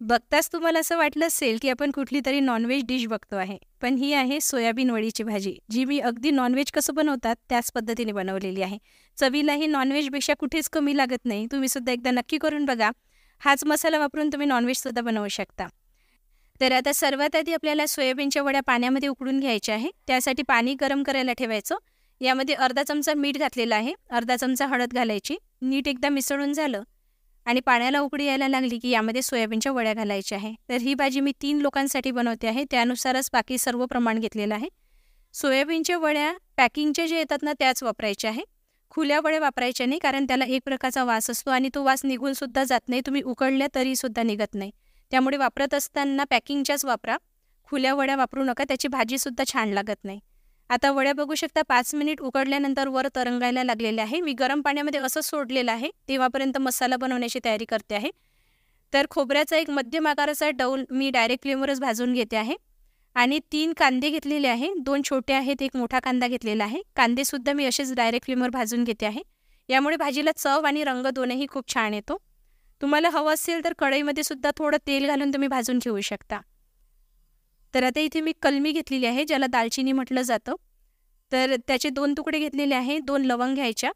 बघताच तुम्हाला असं वाटलं असेल, की आपण कुठलीतरी नॉन-व्हेज डिश बघतो आहे. पण ही आहे सोयाबीन वडीची भाजी, जी मी अगदी नॉन-व्हेज कसं बनवतात त्याच पद्धतीने बनवलेली आहे. चवीलाही नॉन-व्हेजपेक्षा कुठेच कमी लागत नाही. तुम्ही सुद्धा एकदा नक्की करून बघा. हाच मसाला वापरून तुम्ही नॉन-व्हेजसुद्धा बनवू शकता. तर आता सर्वात आधी आपल्याला सोयाबीनच्या वड्या पाण्यामध्ये उकडून घ्यायच्या आहे. त्यासाठी पाणी गरम करायला ठेवायचं. यामध्ये अर्धा चमचा मीठ घातलेलं आहे, अर्धा चमचा हळद घालायची. नीट एकदा मिसळून झालं आणि पाण्याला उकळी यायला लागली, की यामध्ये सोयाबीनच्या वड्या घालायच्या आहे. तर ही भाजी मी 3 लोकांसाठी बनवते आहे. त्यानुसारच बाकी सर्व प्रमाण घेतलेलं आहे. सोयाबीनच्या वड्या पॅकिंगच्या ज्या येतात ना, त्याच वापरायच्या आहे. खुल्या वड्या वापरायच्या नाही, कारण त्याला एक प्रकारचा वास असतो आणि तो वास निघूनसुद्धा जात नाही. तुम्ही उकडल्या तरीसुद्धा निघत नाही. त्यामुळे वापरत असताना पॅकिंगच्याच वापरा. खुल्या वड्या वापरू नका, त्याची भाजीसुद्धा छान लागत नाही. आता वड्या बघू शकता 5 मिनिट उकडल्यानंतर वर तरंगायला लागलेले आहे. मी गरम पाण्यामध्ये असं सोडलेलं आहे. तेव्हापर्यंत मसाला बनवण्याची तयारी करते आहे. तर खोबऱ्याचा एक मध्यम आकाराचा डौल मी डायरेक्ट फ्लेमवरच भाजून घेते आहे आणि 3 कांदे घेतलेले आहे. 2 छोटे आहेत, 1 मोठा कांदा घेतलेला आहे. कांदेसुद्धा मी असेच डायरेक्ट फ्लेमवर भाजून घेते आहे. यामुळे भाजीला चव आणि रंग दोनही खूप छान येतो. तुम्हाला हवं असेल तर कढईमध्ये सुद्धा थोडं तेल घालून तुम्ही भाजून घेऊ शकता. तर आता इथे मी कलमी घेतलेली आहे, ज्याला दालचिनी म्हटलं जातं. तर त्याचे 2 तुकडे घेतलेले आहे, 2 लवंग घ्यायच्या.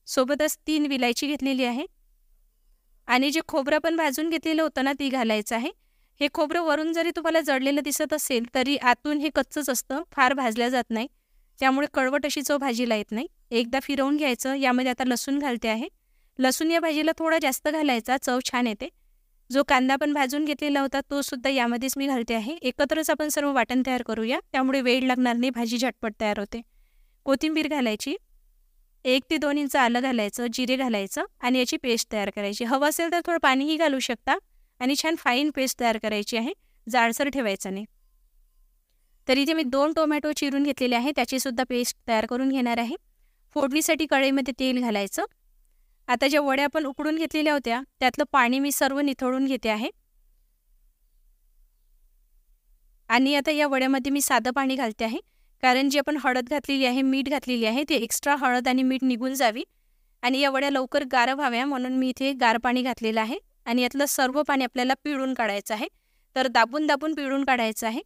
सोबतच 3 विलायची घेतलेली आहे आणि जे खोबरं पण भाजून घेतलेलं होतं ना, ती घालायचं आहे. हे खोबरं वरून जरी तुम्हाला जळलेलं दिसत असेल, तरी आतून हे कच्चंच असतं, फार भाजलं जात नाही. त्यामुळे कळवट अशी चव भाजीला येत नाही. एकदा फिरवून घ्यायचं. यामध्ये आता लसूण घालते आहे. लसूण या भाजीला थोडा जास्त घालायचा, चव छान येते. जो कांदा पण भाजून घेतलेला होता, तो सुद्धा यामध्येच मी घालते आहे. एकत्रच आपण सर्व वाटण तयार करूया, त्यामुळे वेळ लागणार नाही, भाजी झटपट तयार होते. कोथिंबीर घालायची, 1 ते 2 इंच आलं घालायचं, जिरे घालायचं आणि याची पेस्ट तयार करायची. हवं असेल तर थोडं पाणीही घालू शकता आणि छान फाईन पेस्ट तयार करायची आहे, जाडसर ठेवायचं नाही. तर इथे मी 2 टोमॅटो चिरून घेतलेले आहे, त्याचीसुद्धा पेस्ट तयार करून घेणार आहे. फोडणीसाठी कढईमध्ये तेल घालायचं. आता ज्या वड्या आपण उकडून घेतलेल्या होत्या, त्यातलं पाणी मी सर्व निथळून घेते आहे आणि आता या वड्यामध्ये मी साधं पाणी घालते आहे, कारण जी आपण हळद घातलेली आहे, मीठ घातलेली आहे, ते एक्स्ट्रा हळद आणि मीठ निघून जावी आणि या वड्या लवकर गार व्हाव्या म्हणून मी इथे गार पाणी घातलेलं आहे आणि यातलं सर्व पाणी आपल्याला पिळून काढायचं आहे. तर दाबून दाबून पिळून काढायचं आहे.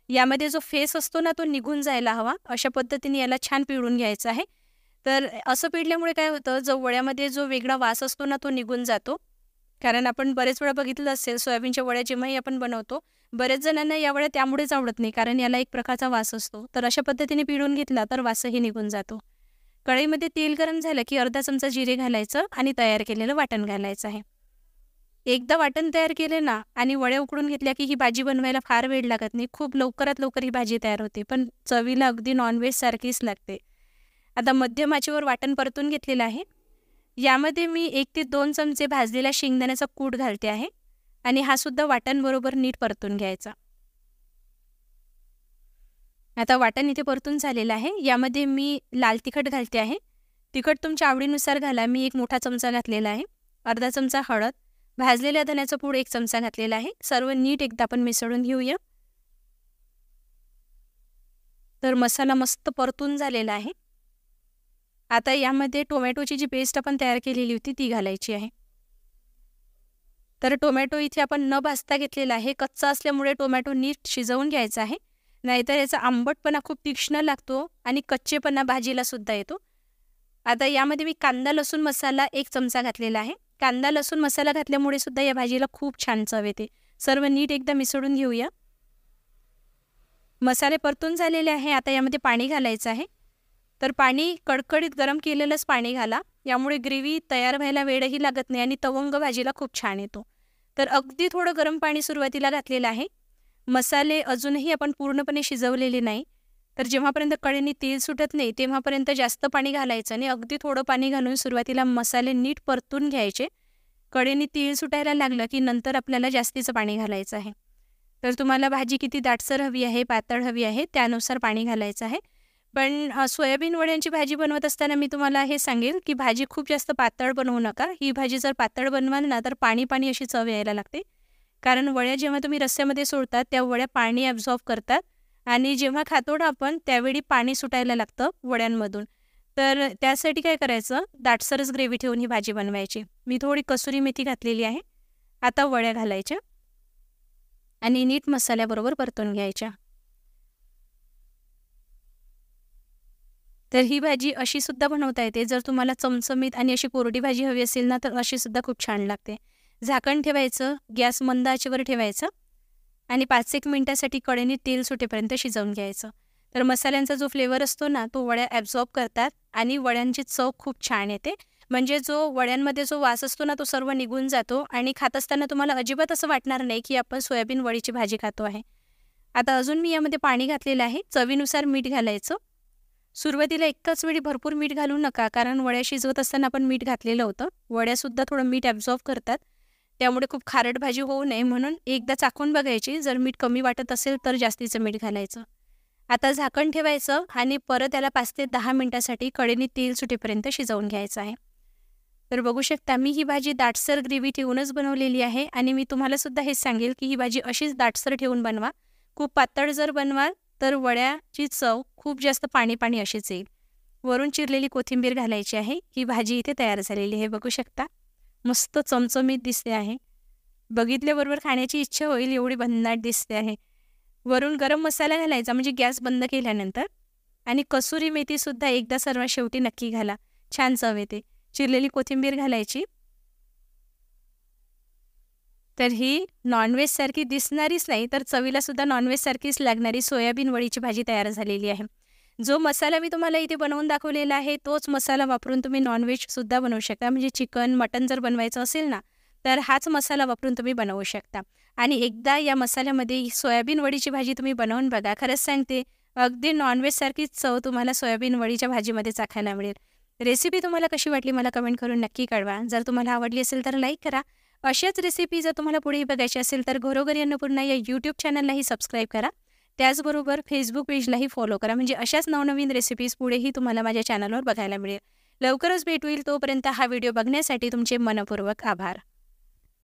यामध्ये जो फेस असतो ना, तो निघून जायला हवा. अशा पद्धतीने याला छान पिळून घ्यायचं आहे. तर असं पिळल्यामुळे काय होतं, जो वड्यामध्ये जो वेगळा वास असतो ना, तो निघून जातो. कारण आपण बरेच वेळा बघितलं असेल, सोयाबीनच्या वड्या जेव्हाही आपण बनवतो, बरेच जणांना या वड्या त्यामुळेच आवडत नाही, कारण याला एक प्रकारचा वास असतो. तर अशा पद्धतीने पिळून घेतला तर वासही निघून जातो. कढईमध्ये तेल गरम झालं की अर्धा चमचा जिरे घालायचं आणि तयार केलेलं वाटण घालायचं आहे. एकदा वाटण तयार केले ना आणि वड्या उकडून घेतल्या की ही भाजी बनवायला फार वेळ लागत नाही. खूप लवकरात लवकर ही भाजी तयार होते, पण चवीला अगदी नॉनव्हेजसारखीच लागते. आता मध्यम आचेवर वाटण परतून घेतलेलं आहे. यामध्ये मी 1 ते 2 चमचे भाजलेला शेंगदाण्याचा कूट घालते आहे आणि हा सुद्धा वाटणबरोबर नीट परतून घ्यायचा. आता वाटण इथे परतून झालेलं आहे. यामध्ये मी लाल तिखट घालते आहे. तिखट तुमच्या आवडीनुसार घाला. मी 1 मोठा चमचा घातलेला आहे. अर्धा चमचा हळद, भाजलेल्या धण्याचं पूड 1 चमचा घातलेला आहे. सर्व नीट एकदा आपण मिसळून घेऊया. तर मसाला मस्त परतून झालेला आहे. आता यामध्ये टोमॅटोची जी पेस्ट आपण तयार केलेली होती ती घालायची आहे. तर टोमॅटो इथे आपण न भाजता घेतलेला आहे. कच्चा असल्यामुळे टोमॅटो नीट शिजवून घ्यायचा आहे. नाहीतर याचा आंबटपणा खूप तीक्ष्ण लागतो आणि कच्चेपणा भाजीला सुद्धा येतो. आता यामध्ये मी कांदा लसूण मसाला 1 चमचा घातलेला आहे. कांदा लसूण मसाला घातल्यामुळे सुद्धा या भाजीला खूप छान चव येते. सर्व नीट एकदा मिसळून घेऊया. मसाले परतून झालेले आहे. आता यामध्ये पाणी घालायचं आहे. तर पाणी कडकडीत गरम केलेलंच पाणी घाला. यामुळे ग्रेव्ही तयार व्हायला वेळही लागत नाही आणि तवंग भाजीला खूप छान येतो. तर अगदी थोडं गरम पाणी सुरुवातीला घातलेलं आहे. मसाले अजूनही आपण पूर्णपणे शिजवलेले नाही. तर जेव्हापर्यंत कढईने तेल सुटत नाही तेव्हापर्यंत जास्त पाणी घालायचं आणि अगदी थोडं पाणी घालून सुरुवातीला मसाले नीट परतून घ्यायचे. कढईने तेल सुटायला लागलं की नंतर आपल्याला जास्तीचं पाणी घालायचं आहे. तर तुम्हाला भाजी किती दाटसर हवी आहे, पातळ हवी आहे, त्यानुसार पाणी घालायचं आहे. पण सोयाबीन वड्यांची भाजी बनवत असताना मी तुम्हाला हे सांगेल की भाजी खूप जास्त पातळ बनवू नका. ही भाजी जर पातळ बनवाल ना तर पाणी पाणी अशी चव यायला लागते. कारण वड्या जेव्हा तुम्ही रस्स्यामध्ये सोडतात त्या वड्या पाणी ॲब्झॉर्ब करतात आणि जेव्हा खातो ना आपण त्यावेळी पाणी सुटायला लागतं वड्यांमधून. तर त्यासाठी काय करायचं, दाटसरच ग्रेव्ही ठेवून ही भाजी बनवायची. मी थोडी कसुरी मेथी घातलेली आहे आता वड्या घालायच्या आणि नीट मसाल्याबरोबर परतून घ्यायच्या. तर ही भाजी अशी सुद्धा बनवता येते. जर तुम्हाला चमचमीत आणि अशी कोरडी भाजी हवी असेल ना, तर अशी सुद्धा खूप छान लागते. झाकण ठेवायचं, गॅस मंद आचेवर ठेवायचं आणि 5-1 मिनिटासाठी कढईने तेल सुटेपर्यंत शिजवून घ्यायचं. तर मसाल्यांचा जो फ्लेवर असतो ना, तो वड्या ॲब्झॉर्ब करतात आणि वड्यांची चव खूप छान येते. म्हणजे जो वड्यांमध्ये जो वास असतो ना, तो सर्व निघून जातो आणि खात असताना तुम्हाला अजिबात असं वाटणार नाही, की आपण सोयाबीन वडीची भाजी खातो आहे. आता अजून मी यामध्ये पाणी घातलेलं आहे. चवीनुसार मीठ घालायचं. सुरुवातीला एकाच वेळी भरपूर मीठ घालू नका, कारण वड्या शिजवत असताना आपण मीठ घातलेलं होतं. वड्यासुद्धा थोडं मीठ ॲब्झॉर्ब करतात. त्यामुळे खूप खारट भाजी होऊ नये म्हणून एकदा चाखून बघायची. जर मीठ कमी वाटत असेल तर जास्तीचं मीठ घालायचं. आता झाकण ठेवायचं आणि परत त्याला 5 ते 10 मिनिटासाठी कढईने तेल सुटेपर्यंत शिजवून घ्यायचं आहे. तर बघू शकता मी ही भाजी दाटसर ग्रेव्ही ठेवूनच बनवलेली आहे आणि मी तुम्हाला सुद्धा हेच सांगेल की ही भाजी अशीच दाटसर ठेवून बनवा. खूप पातळ जर बनवाल तर वड्याची चव खूप जास्त पाणी अशीच येईल. वरून चिरलेली कोथिंबीर घालायची आहे. ही भाजी इथे तयार झालेली आहे. बघू शकता मस्त चमचमीत दिसते आहे. बघितल्याबरोबर खाण्याची इच्छा होईल एवढी भन्नाट दिसते आहे. वरून गरम मसाला घालायचा म्हणजे गॅस बंद केल्यानंतर आणि कसुरी मेथीसुद्धा एकदा सर्वात शेवटी नक्की घाला. छान चव येते. चिरलेली कोथिंबीर घालायची. तर ही नॉनव्हेजसारखी दिसणारीच नाही तर चवीलासुद्धा नॉनव्हेजसारखीच लागणारी सोयाबीन वडीची भाजी तयार झालेली आहे. जो मसाला मी तुम्हाला इथे बनवून दाखवलेला आहे तोच मसाला वापरून तुम्ही नॉनव्हेजसुद्धा बनवू शकता. म्हणजे चिकन, मटण जर बनवायचं असेल ना, तर हाच मसाला वापरून तुम्ही बनवू शकता. आणि एकदा या मसाल्यामध्ये ही सोयाबीन वडीची भाजी तुम्ही बनवून बघा. खरंच सांगते अगदी नॉनव्हेजसारखीच चव तुम्हाला सोयाबीन वडीच्या भाजीमध्ये चाखायला मिळेल. रेसिपी तुम्हाला कशी वाटली मला कमेंट करून नक्की कळवा. जर तुम्हाला आवडली असेल तर लाईक करा. अशाच रेसिपी जर तुम्हाला पुढेही बघायची असेल तर घरोघरी अन्नपूर्णा या यूट्यूब चॅनललाही सबस्क्राईब करा. त्याचबरोबर फेसबुक पेजलाही फॉलो करा. म्हणजे अशाच नवनवीन रेसिपीज पुढेही तुम्हाला माझ्या चॅनलवर बघायला मिळेल. लवकरच भेट होईल. तोपर्यंत हा व्हिडिओ बघण्यासाठी तुमचे मनःपूर्वक आभार.